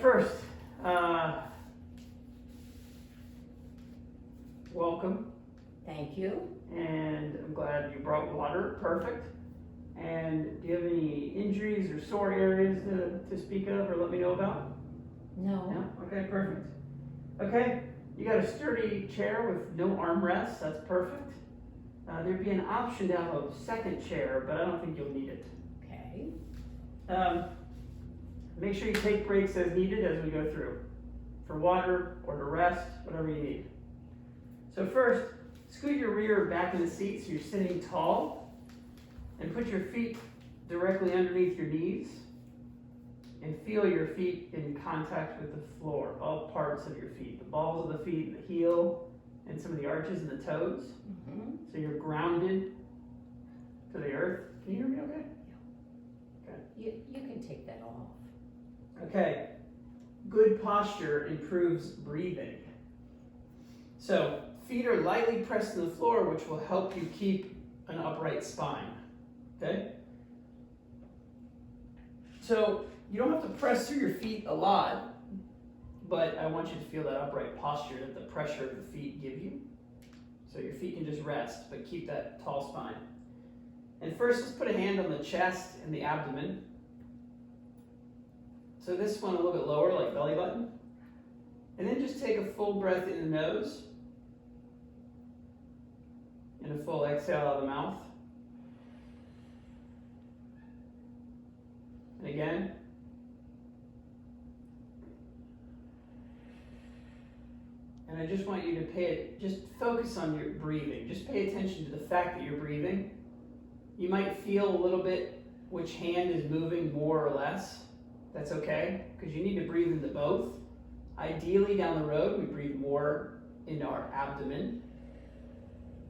first, welcome. Thank you. And I'm glad you brought water. Perfect. And do you have any injuries or sore areas to speak of or let me know about? No. No? Okay, perfect. Okay, you got a sturdy chair with no armrests. That's perfect. There'd be an option to have a second chair, but I don't think you'll need it. Okay. Make sure you take breaks as needed as we go through, for water or to rest, whatever you need. So first, scoot your rear back in the seat so you're sitting tall, and put your feet directly underneath your knees, and feel your feet in contact with the floor, all parts of your feet, the balls of the feet, the heel, and some of the arches and the toes. Mm-hmm. So you're grounded to the earth. Can you hear me okay? You can take that off. Okay, good posture improves breathing. So, feet are lightly pressed to the floor, which will help you keep an upright spine, okay? So, you don't have to press through your feet a lot, but I want you to feel that upright posture that the pressure of the feet give you. So your feet can just rest, but keep that tall spine. And first, let's put a hand on the chest and the abdomen. So this one a little bit lower, like belly button. And then just take a full breath in the nose. And a full exhale out of the mouth. And again. And I just want you to just focus on your breathing. Just pay attention to the fact that you're breathing. You might feel a little bit which hand is moving more or less. That's okay, because you need to breathe into both. Ideally, down the road, we breathe more in our abdomen.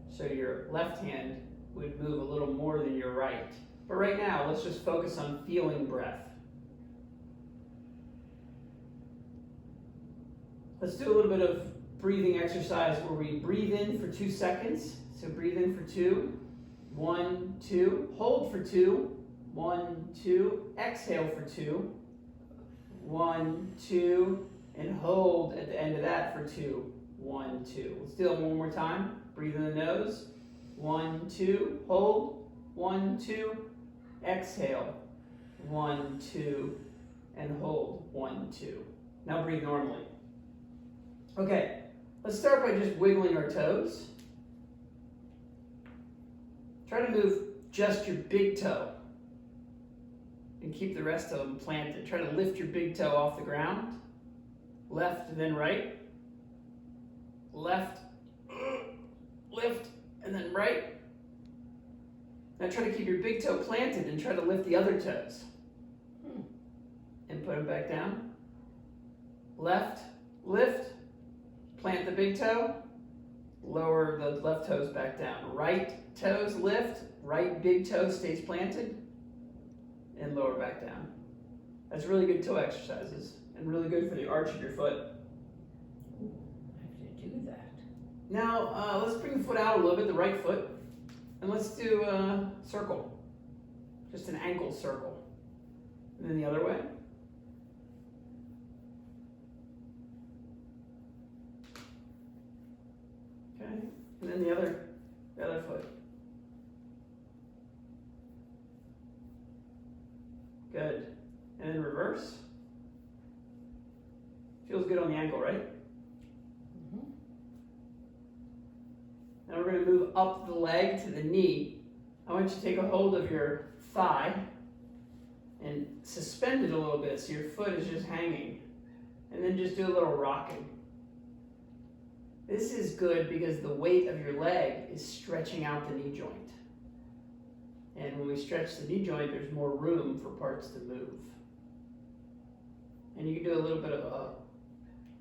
So your left hand would move a little more than your right. But right now, let's just focus on feeling breath. Let's do a little bit of breathing exercise where we breathe in for 2 seconds. So breathe in for 2. 1, 2. Hold for 2. 1, 2. Exhale for 2. 1, 2. And hold at the end of that for 2. 1, 2. Let's do it one more time. Breathe in the nose. 1, 2. Hold. 1, 2. Exhale. 1, 2. And hold. 1, 2. Now breathe normally. Okay, let's start by just wiggling our toes. Try to move just your big toe and keep the rest of them planted. Try to lift your big toe off the ground. Left and then right. Left, lift, and then right. Now try to keep your big toe planted and try to lift the other toes. And put them back down. Left, lift. Plant the big toe, lower the left toes back down. Right toes lift, right big toe stays planted, and lower back down. That's really good toe exercises and really good for the arch of your foot. Ooh, I have to do that. Now, let's bring the foot out a little bit, the right foot, and let's do a circle, just an ankle circle. And then the other way. Okay, and then the other foot. Good. And then reverse. Feels good on the ankle, right? Mm-hmm. Now we're going to move up the leg to the knee. I want you to take a hold of your thigh and suspend it a little bit so your foot is just hanging. And then just do a little rocking. This is good because the weight of your leg is stretching out the knee joint. And when we stretch the knee joint, there's more room for parts to move. And you can do a little bit of a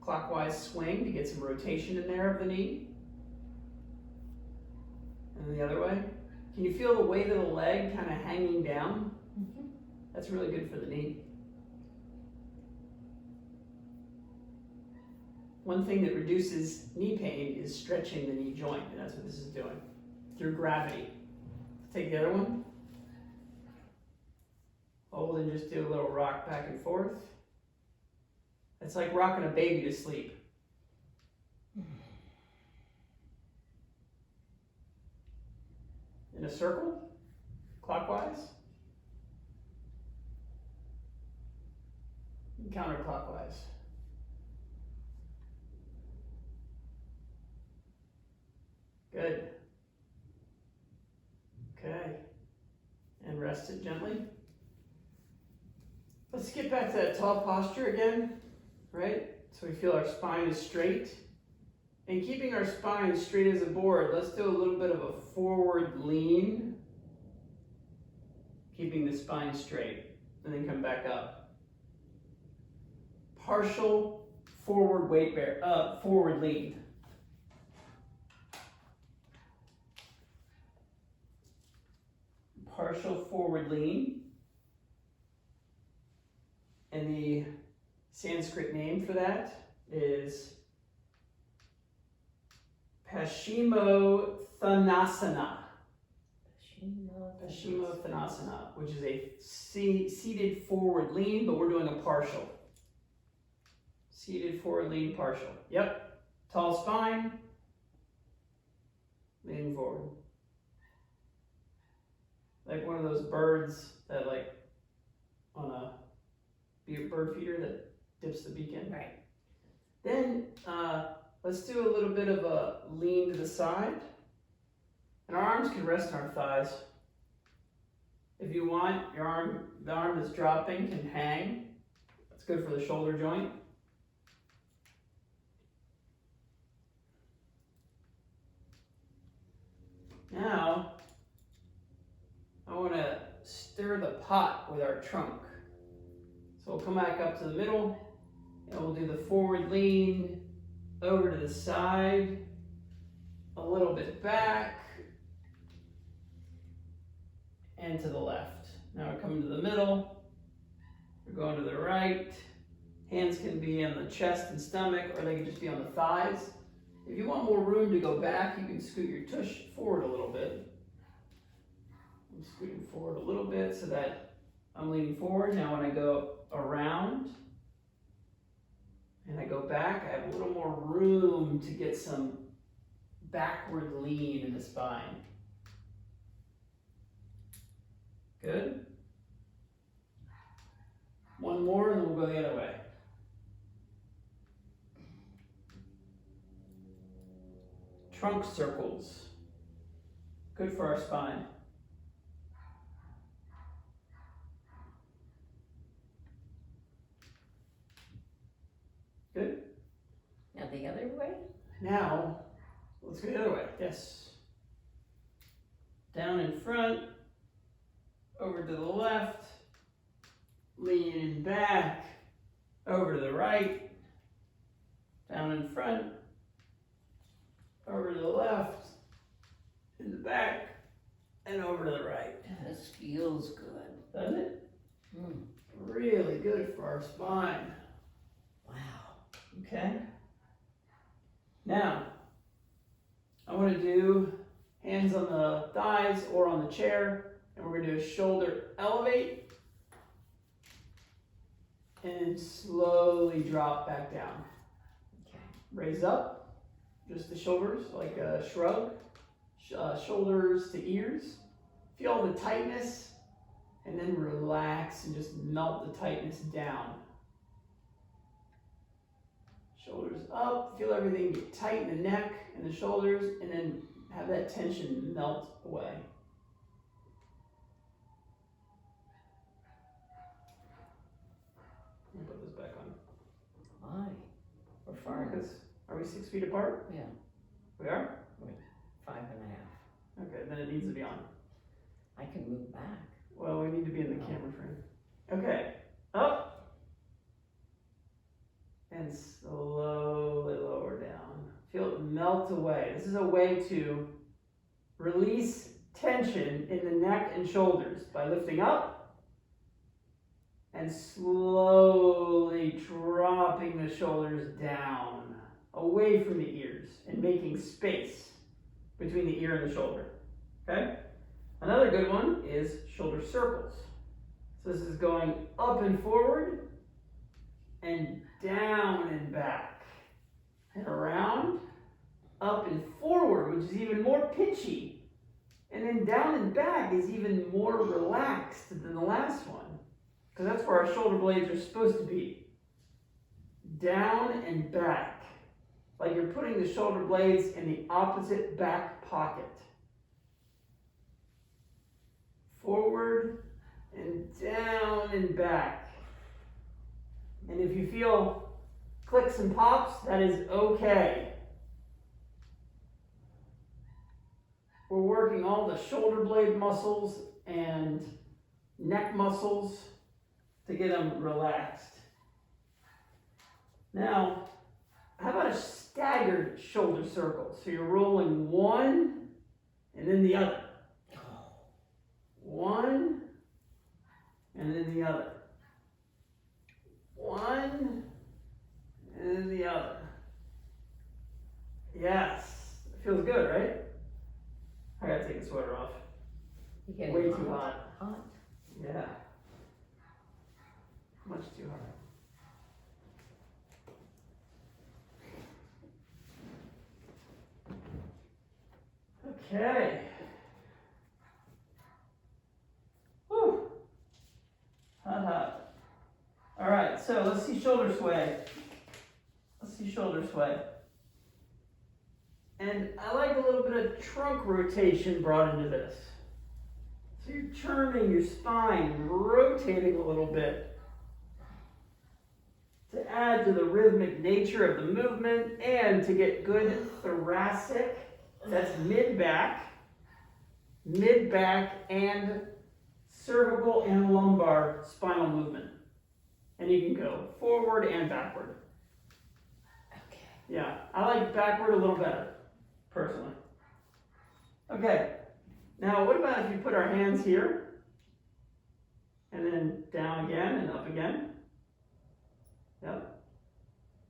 clockwise swing to get some rotation in there of the knee. And then the other way. Can you feel the weight of the leg kind of hanging down? Mm-hmm. That's really good for the knee. One thing that reduces knee pain is stretching the knee joint, and that's what this is doing, through gravity. Take the other one. Hold and just do a little rock back and forth. It's like rocking a baby to sleep. In a circle, clockwise, and counterclockwise. Good. Okay. And rest it gently. Let's get back to that tall posture again, right? So we feel our spine is straight. And keeping our spine straight as a board, let's do a little bit of a forward lean. Keeping the spine straight, and then come back up. Partial forward weight bear, forward lean. Partial forward lean. And the Sanskrit name for that is Paschimottanasana. Paschimottanasana, which is a seated forward lean, but we're doing a partial. Seated forward lean partial. Yep. Tall spine. Leaning forward. Like one of those birds that like on a bird feeder that dips the beak in. Right. Then let's do a little bit of a lean to the side. And our arms can rest on our thighs. If you want, the arm that's dropping can hang. That's good for the shoulder joint. Now, I want to stir the pot with our trunk. So we'll come back up to the middle, and we'll do the forward lean over to the side, a little bit back, and to the left. Now we're coming to the middle, we're going to the right. Hands can be on the chest and stomach, or they can just be on the thighs. If you want more room to go back, you can scoot your tush forward a little bit. I'm scooting forward a little bit so that I'm leaning forward. Now when I go around and I go back, I have a little more room to get some backward lean in the spine. Good. One more and then we'll go the other way. Trunk circles. Good for our spine. Good. Now the other way? Now, let's go the other way. Yes. Down in front, over to the left, leaning back, over to the right, down in front, over to the left, in the back, and over to the right. This feels good. Doesn't it? Mm. Really good for our spine. Wow. Okay. Now, I want to do hands on the thighs or on the chair, and we're going to do a shoulder elevate and slowly drop back down. Okay. Raise up, just the shoulders like a shrug, shoulders to ears. Feel the tightness, and then relax and just melt the tightness down. Shoulders up, feel everything get tight in the neck and the shoulders, and then have that tension melt away. Let me put this back on. Why? We're far. Because, are we 6 feet apart? Yeah. We are? 5.5. Okay, then it needs to be on. I can move back. Well, we need to be in the camera frame. Okay, up. And slowly lower down. Feel it melt away. This is a way to release tension in the neck and shoulders by lifting up and slowly dropping the shoulders down, away from the ears, and making space between the ear and the shoulder. Okay? Another good one is shoulder circles. So this is going up and forward, and down and back. And around, up and forward, which is even more pitchy. And then down and back is even more relaxed than the last one. Because that's where our shoulder blades are supposed to be. Down and back. Like you're putting the shoulder blades in the opposite back pocket. Forward and down and back. And if you feel clicks and pops, that is okay. We're working all the shoulder blade muscles and neck muscles to get them relaxed. Now, how about a staggered shoulder circle? So you're rolling one and then the other. One and then the other. One and then the other. Yes, it feels good, right? I gotta take the sweater off. You getting Way too hot. Hot? Yeah. Much too hot. Okay. Whew. Hot, hot. All right, so let's see shoulder sway. Let's see shoulder sway. And I like a little bit of trunk rotation brought into this. So you're turning your spine, rotating a little bit to add to the rhythmic nature of the movement and to get good thoracic, that's mid-back and cervical and lumbar spinal movement. And you can go forward and backward. Okay. Yeah, I like backward a little better, personally. Okay, now what about if you put our hands here, and then down again and up again? Yep.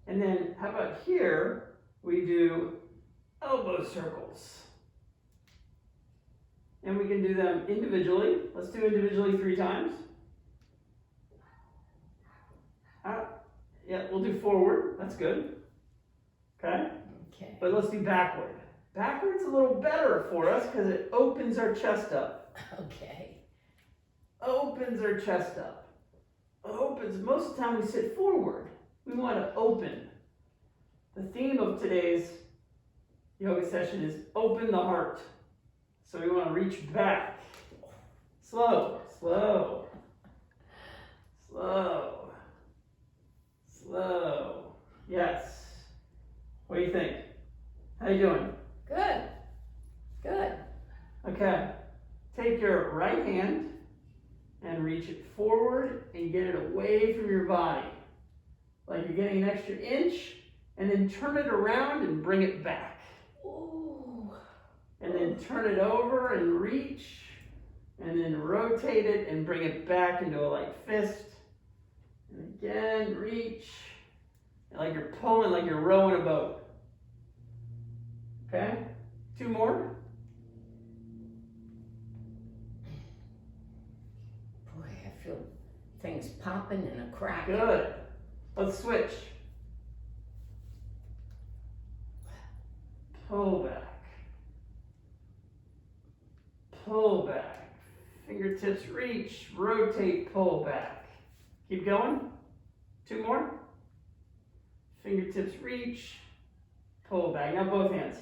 And then how about here, we do elbow circles. And we can do them individually. Let's do individually 3 times. Yeah, we'll do forward, that's good. Okay? Okay. But let's do backward. Backward's a little better for us because it opens our chest up. Okay. Opens our chest up. Opens. Most of the time we sit forward. We want to open. The theme of today's yoga session is open the heart. So we want to reach back. Slow, slow, slow, slow. Yes. What do you think? How you doing? Good. Good. Okay. Take your right hand and reach it forward and get it away from your body. Like you're getting an extra inch, and then turn it around and bring it back. Ooh. And then turn it over and reach, and then rotate it and bring it back into a light fist. And again, reach, and like you're pulling, like you're rowing a boat. Okay? 2 more. Boy, I feel things popping and a crack. Good. Let's switch. Pull back. Pull back. Fingertips reach, rotate, pull back. Keep going. 2 more. Fingertips reach, pull back. Now both hands.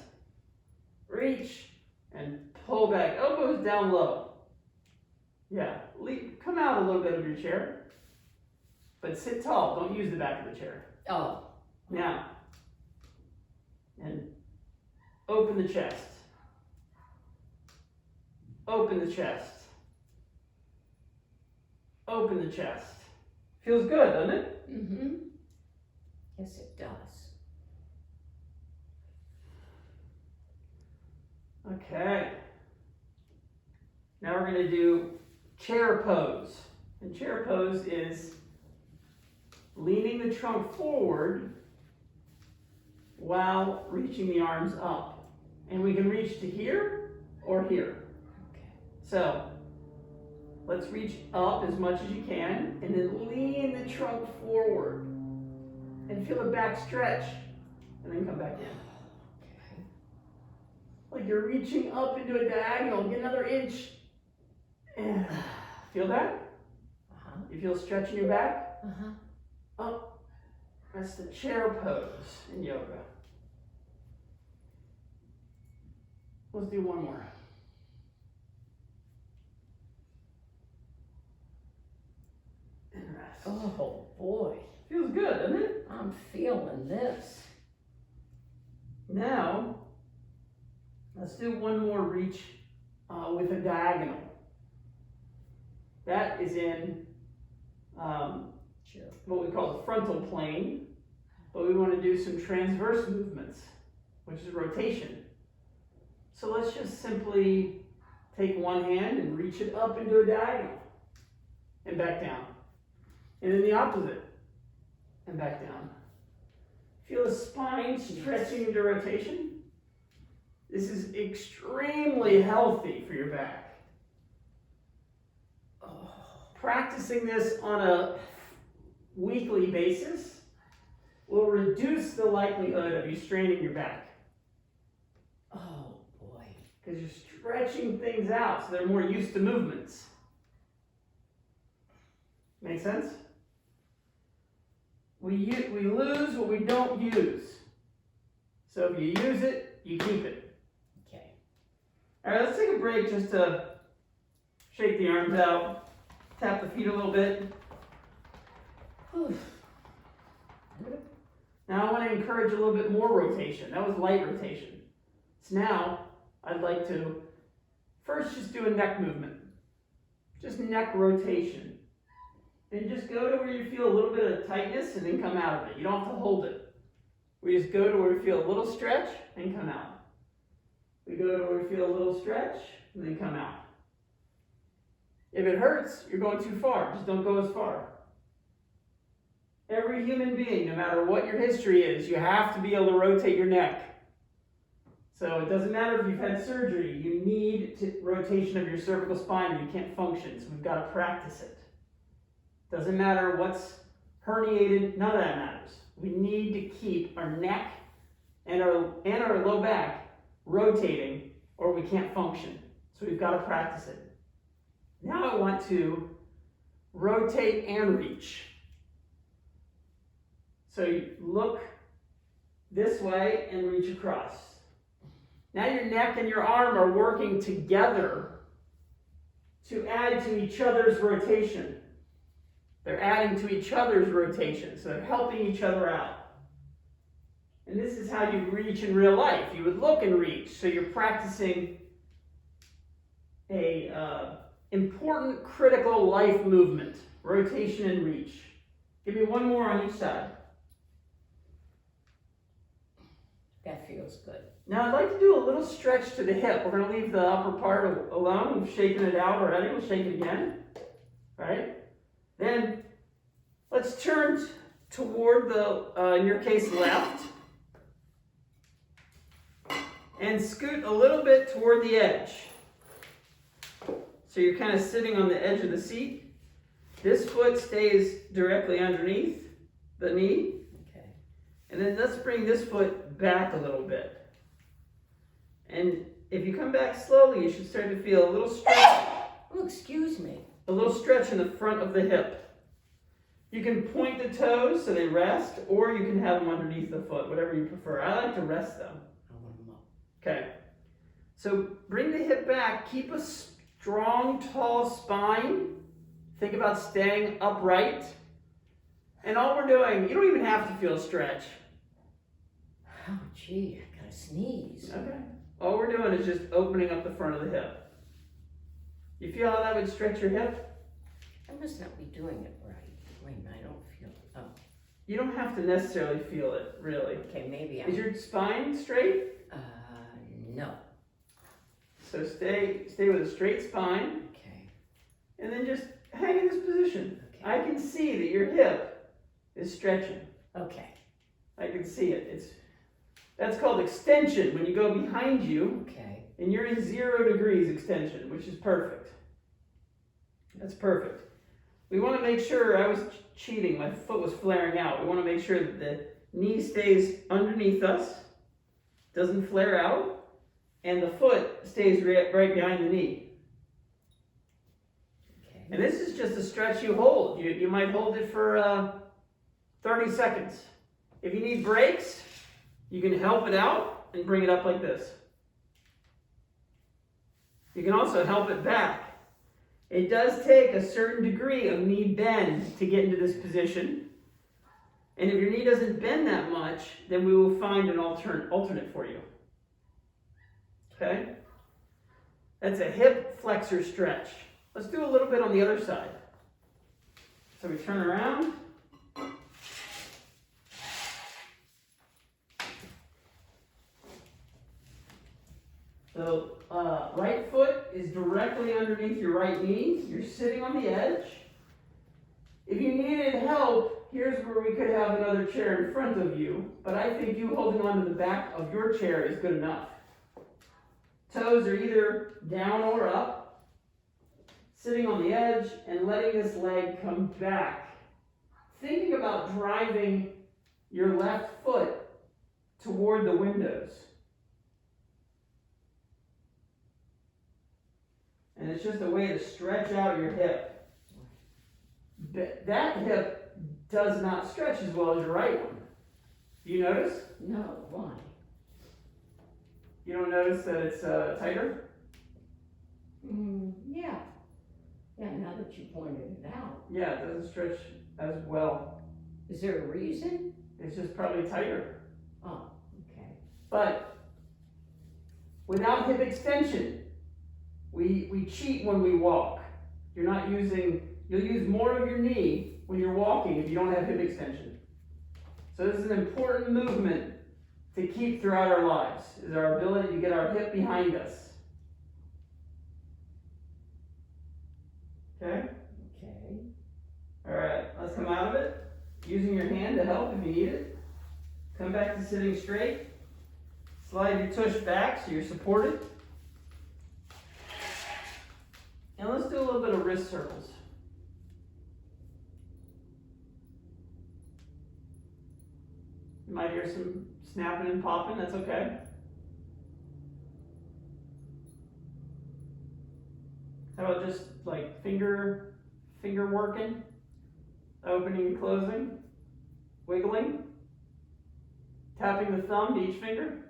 Reach and pull back. Elbows down low. Yeah, come out a little bit of your chair. But sit tall. Don't use the back of the chair. Oh. Now. And open the chest. Open the chest. Open the chest. Feels good, doesn't it? Mm-hmm. Yes, it does. Okay. Now we're going to do chair pose. And chair pose is leaning the trunk forward while reaching the arms up. And we can reach to here or here. Okay. So let's reach up as much as you can and then lean the trunk forward. And feel the back stretch. And then come back in. Okay. Like you're reaching up into a diagonal. Get another inch. Feel that? Uh-huh. You feel stretch in your back? Uh-huh. Up. That's the chair pose in yoga. Let's do one more. And rest. Oh boy. Feels good, doesn't it? I'm feeling this. Now, let's do one more reach with a diagonal. That is in Sure. what we call the frontal plane, but we want to do some transverse movements, which is rotation. So let's just simply take one hand and reach it up into a diagonal and back down. And then the opposite and back down. Feel the spine stretching into rotation. This is extremely healthy for your back. Oh. Practicing this on a weekly basis will reduce the likelihood of you straining your back Oh boy. because you're stretching things out so they're more used to movements. Make sense? We lose what we don't use. So if you use it, you keep it. Okay. All right, let's take a break just to shake the arms out, tap the feet a little bit. Whew. Now I want to encourage a little bit more rotation. That was light rotation. So now I'd like to first just do a neck movement. Just neck rotation. And just go to where you feel a little bit of tightness and then come out of it. You don't have to hold it. We just go to where we feel a little stretch and come out. We go to where we feel a little stretch and then come out. If it hurts, you're going too far. Just don't go as far. Every human being, no matter what your history is, you have to be able to rotate your neck. So it doesn't matter if you've had surgery, you need rotation of your cervical spine or you can't function. So we've got to practice it. Doesn't matter what's herniated, none of that matters. We need to keep our neck and our low back rotating or we can't function. So we've got to practice it. Now I want to rotate and reach. So you look this way and reach across. Now your neck and your arm are working together to add to each other's rotation. They're adding to each other's rotation, so they're helping each other out. And this is how you reach in real life. You would look and reach, so you're practicing a important, critical life movement, rotation and reach. Give me one more on each side. That feels good. Now I'd like to do a little stretch to the hip. We're going to leave the upper part alone. We've shaken it out already. We'll shake it again. Right? Then let's turn toward the, in your case, left. And scoot a little bit toward the edge. So you're kind of sitting on the edge of the seat. This foot stays directly underneath the knee. Okay. And then let's bring this foot back a little bit. And if you come back slowly, you should start to feel a little stretch. Oh, excuse me. A little stretch in the front of the hip. You can point the toes so they rest, or you can have them underneath the foot, whatever you prefer. I like to rest them. I want them up. Okay. So bring the hip back. Keep a strong, tall spine. Think about staying upright. And all we're doing, you don't even have to feel a stretch. Oh, gee, I gotta sneeze. Okay. All we're doing is just opening up the front of the hip. You feel how that would stretch your hip? I must not be doing it right. Wait a minute, I don't feel it. Oh, You don't have to necessarily feel it, really. okay, maybe Is I'm... your spine straight? No. So stay with a straight spine, Okay. and then just hang in this position. Okay. I can see that your hip is stretching. Okay. I can see it. That's called extension. When you go behind you, Okay. and you're in 0 degrees extension, which is perfect. That's perfect. we want to make sure, I was cheating, my foot was flaring out. We want to make sure that the knee stays underneath us, doesn't flare out, and the foot stays right behind the knee. Okay. And this is just a stretch you hold. You might hold it for 30 seconds. If you need breaks, you can help it out and bring it up like this. You can also help it back. It does take a certain degree of knee bend to get into this position. And if your knee doesn't bend that much, then we will find an alternate for you. Okay? That's a hip flexor stretch. Let's do a little bit on the other side. So we turn around. So right foot is directly underneath your right knee. You're sitting on the edge. If you needed help, here's where we could have another chair in front of you, but I think you holding onto the back of your chair is good enough. Toes are either down or up, sitting on the edge and letting this leg come back. Thinking about driving your left foot toward the windows. And it's just a way to stretch out your hip. That hip does not stretch as well as your right one. Do you notice? No, why? You don't notice that it's tighter? Yeah. Yeah, now that you pointed it out. Yeah, it doesn't stretch as well. Is there a reason? It's just probably tighter. Oh, okay. But without hip extension, we cheat when we walk. You'll use more of your knee when you're walking if you don't have hip extension. So this is an important movement to keep throughout our lives, is our ability to get our hip behind us. Okay? Okay. All right, let's come out of it. Using your hand to help if you need it. Come back to sitting straight. Slide your tush back so you're supported. And let's do a little bit of wrist circles. You might hear some snapping and popping, that's okay. How about just like finger working? Opening and closing, wiggling, tapping the thumb to each finger.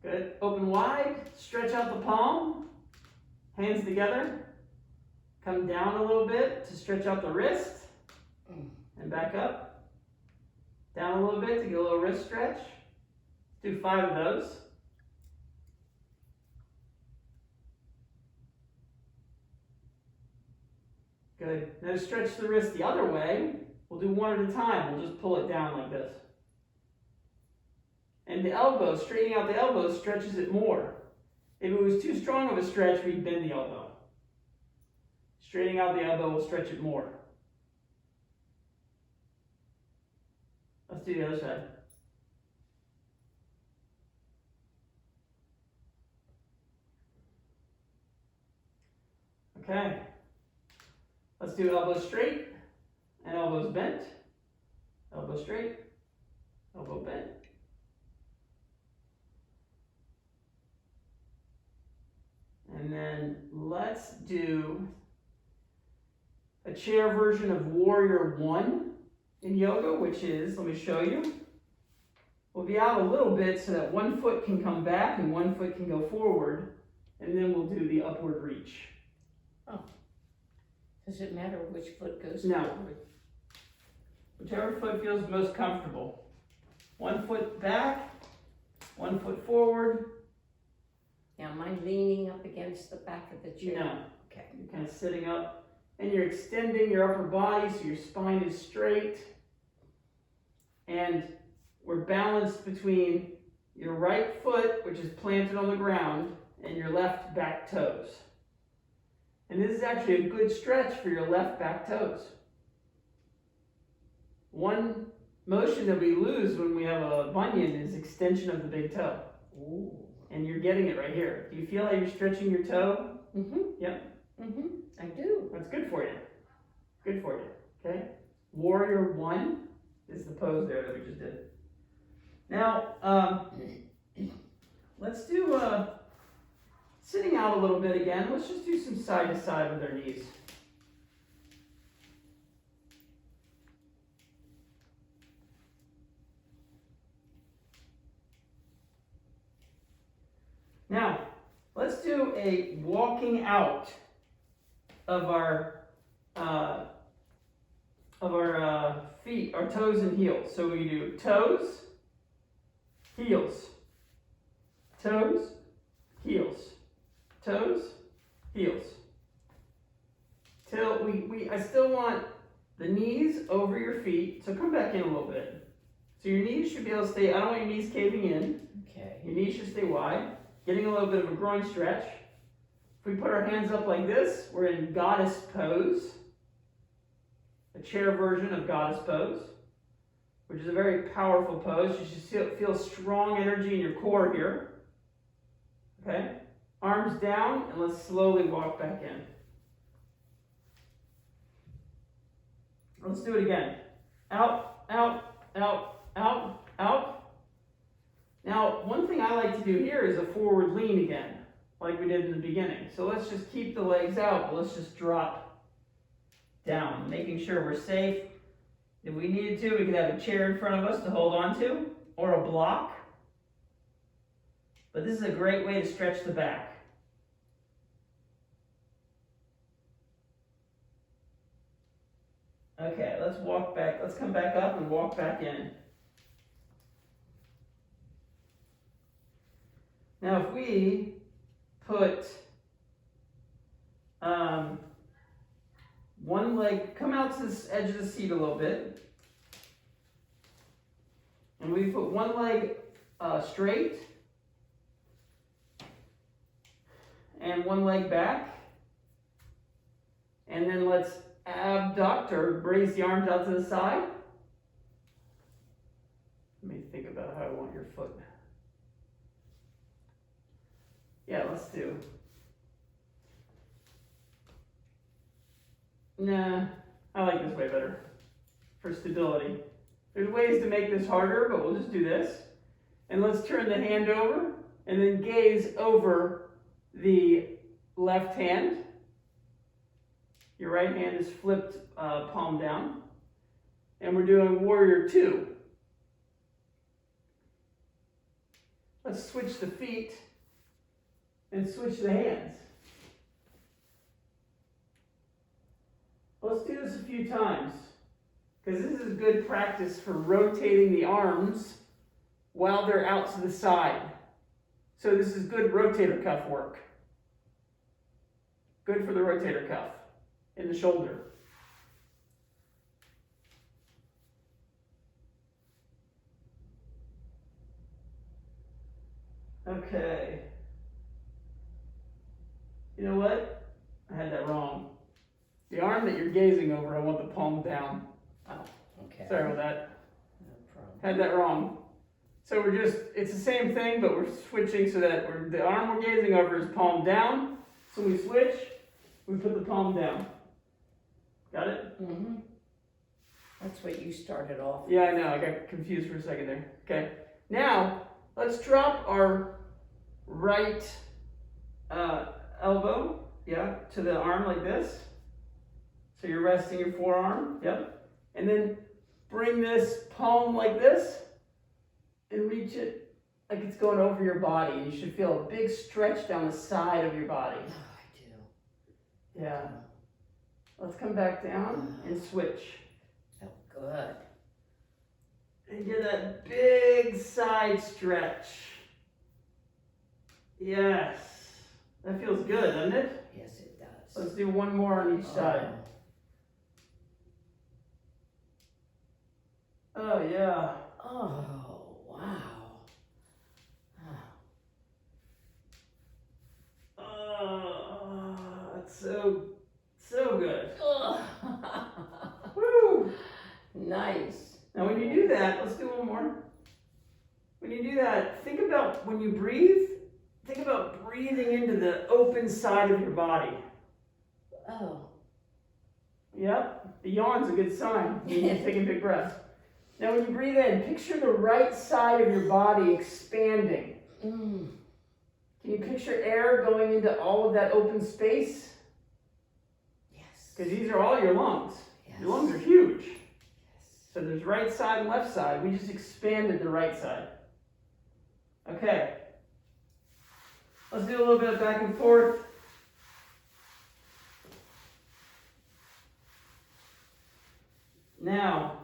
Good. Open wide, stretch out the palm, hands together. Come down a little bit to stretch out the wrist, and back up. Down a little bit to get a little wrist stretch. Do 5 of those. Good. Now stretch the wrist the other way. We'll do 1 at a time. We'll just pull it down like this. And the elbow, straightening out the elbow stretches it more. If it was too strong of a stretch, we'd bend the elbow. Straightening out the elbow will stretch it more. Let's do the other side. Okay. Let's do elbows straight and elbows bent. Elbow straight, elbow bent. And then let's do a chair version of Warrior 1 in yoga, which is, let me show you. We'll be out a little bit so that 1 foot can come back and 1 foot can go forward, and then we'll do the upward reach. Oh. Does it matter which foot goes No. forward? Whichever foot feels most comfortable. 1 foot back, 1 foot forward. Now, am I leaning up against the back of the chair? No. Okay. You're kind of sitting up, and you're extending your upper body so your spine is straight. And we're balanced between your right foot, which is planted on the ground, and your left back toes. And this is actually a good stretch for your left back toes. One motion that we lose when we have a bunion is extension of the big toe. Ooh. And you're getting it right here. Do you feel how you're stretching your toe I do. That's good for you. Good for you. Okay. Warrior 1 is the pose there that we just did. Now, let's do sitting out a little bit again. Let's just do some side to side with our knees. Now, let's do a walking out of our feet, our toes and heels. So we do toes, heels, toes, heels, toes, heels. Till I still want the knees over your feet. So come back in a little bit. So your knees should be able to stay. I don't want your knees caving in. Okay. Your knees should stay wide. Getting a little bit of a groin stretch. If we put our hands up like this, we're in goddess pose. A chair version of goddess pose, which is a very powerful pose. You should feel strong energy in your core here. Okay? Arms down, and let's slowly walk back in. Let's do it again. Out, out, out, out, out. Now, one thing I like to do here is a forward lean again, like we did in the beginning. So let's just keep the legs out, but let's just drop down, making sure we're safe. If we needed to, we could have a chair in front of us to hold on to, or a block. But this is a great way to stretch the back. Okay, let's walk back. Let's come back up and walk back in. Now, if we put one leg, come out to the edge of the seat a little bit, and we put one leg straight and one leg back, and then let's abduct or raise the arms out to the side. Let me think about how I want your foot. Yeah, let's do. Nah, I like this way better for stability. There's ways to make this harder, but we'll just do this. And let's turn the hand over and then gaze over the left hand. Your right hand is flipped palm down. And we're doing warrior 2. Let's switch the feet and switch the hands. Let's do this a few times, because this is good practice for rotating the arms while they're out to the side. So this is good rotator cuff work. Good for the rotator cuff in the shoulder. Okay. You know what? I had that wrong. The arm that you're gazing over, I want the palm down. Oh, okay. Sorry about that. No problem. Had that wrong. So it's the same thing, but we're switching so that the arm we're gazing over is palm down. So we switch, we put the palm down. Got it? Mm-hmm. That's what you started off. Yeah, I know. I got confused for a second there. Okay. Now, let's drop our right elbow, to the arm like this. So you're resting your forearm, and then bring this palm like this and reach it like it's going over your body. You should feel a big stretch down the side of your body. Oh, I do. Yeah. Let's come back down and switch. Felt good. And get that big side stretch. Yes. That feels good, doesn't it? Yes, it does. Let's do one more on each side. Oh, yeah. Oh, wow. Oh, that's so good. Oh. Woo! Nice. Now when you do that, let's do one more. When you do that, think about when you breathe, think about breathing into the open side of your body. Oh. Yep, the yawn's a good sign when you're taking big breaths. Now when you breathe in, picture the right side of your body expanding. Mm. Can you picture air going into all of that open space? Yes. Because these are all your lungs. Yes. Your lungs are huge. Yes. So there's right side and left side. We just expanded the right side. Okay. Let's do a little bit of back and forth. Now,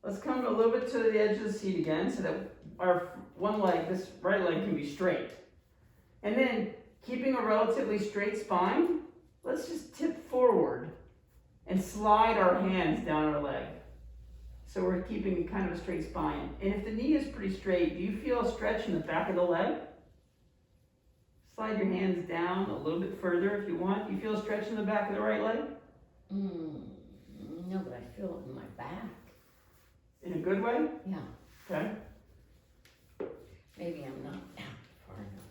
let's come a little bit to the edge of the seat again so that our one leg, this right leg, can be straight. And then, keeping a relatively straight spine, let's just tip forward and slide our hands down our leg. So we're keeping kind of a straight spine. And if the knee is pretty straight, do you feel a stretch in the back of the leg? Slide your hands down a little bit further if you want. Do you feel a stretch in the back of the right leg? No, but I feel it in my back. In a good way? Yeah. Okay. Maybe I'm not far enough.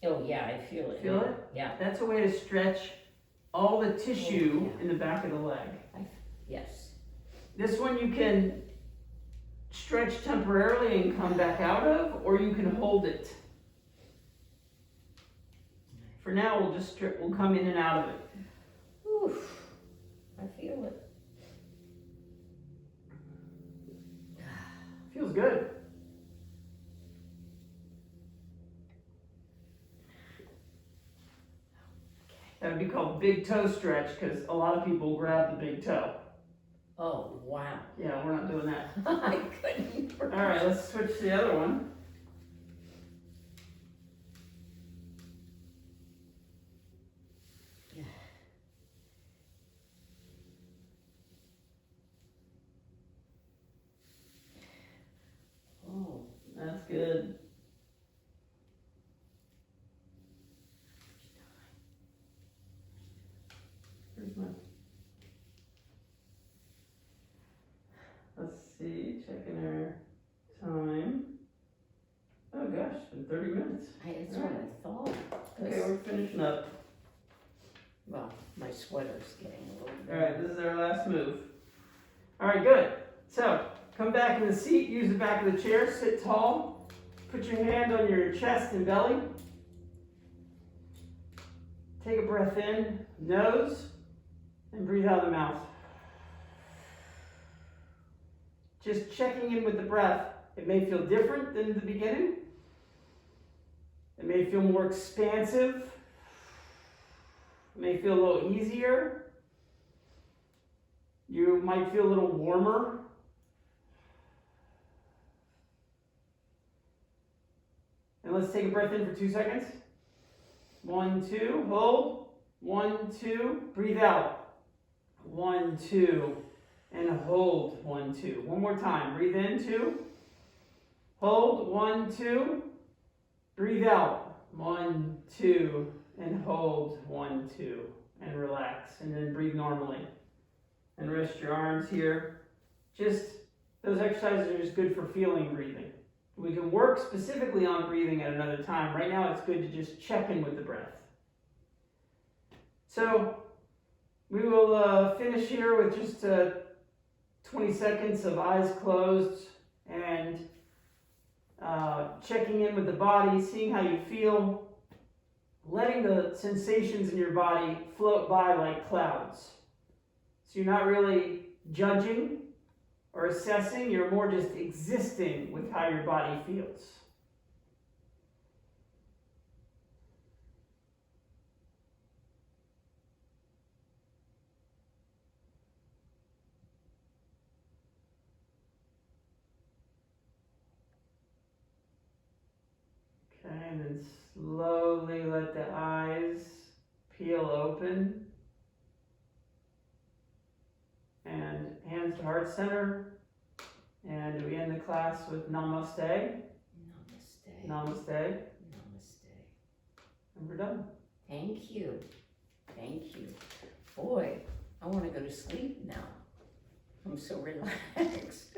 Oh, yeah, I feel it. Feel it? Yeah. That's a way to stretch all the tissue yeah. in the back of the leg. Yes. This one you can stretch temporarily and come back out of, or you can hold it. For now, we'll come in and out of it. Oof. I feel it. Feels good. That would be called big toe stretch because a lot of people grab the big toe. Oh, wow. Yeah, we're not doing that. I couldn't. All right, let's switch to the other one. Oh. That's good. Where's my... Let's see, checking our time. Oh gosh, it's been 30 minutes. That's what I thought. Okay, we're finishing up. Well, my sweater's getting a little bit. All right, this is our last move. All right, good. So, come back in the seat, use the back of the chair, sit tall, put your hand on your chest and belly. Take a breath in, nose, and breathe out of the mouth. Just checking in with the breath. It may feel different than the beginning. It may feel more expansive. It may feel a little easier. You might feel a little warmer. And let's take a breath in for 2 seconds. 1, 2, hold. 1, 2, breathe out. 1, 2, and hold. 1, 2. One more time. Breathe in, 2. Hold. 1, 2. Breathe out. 1, 2, and hold. 1, 2, and relax. And then breathe normally. And rest your arms here. Just, those exercises are just good for feeling breathing. We can work specifically on breathing at another time. Right now it's good to just check in with the breath. So we will finish here with just 20 seconds of eyes closed and checking in with the body, seeing how you feel, letting the sensations in your body float by like clouds. So you're not really judging or assessing, you're more just existing with how your body feels. Okay, and then slowly let the eyes peel open. And hands to heart center. And we end the class with namaste. Namaste. Namaste. Namaste. And we're done. Thank you. Thank you. Boy, I want to go to sleep now. I'm so relaxed.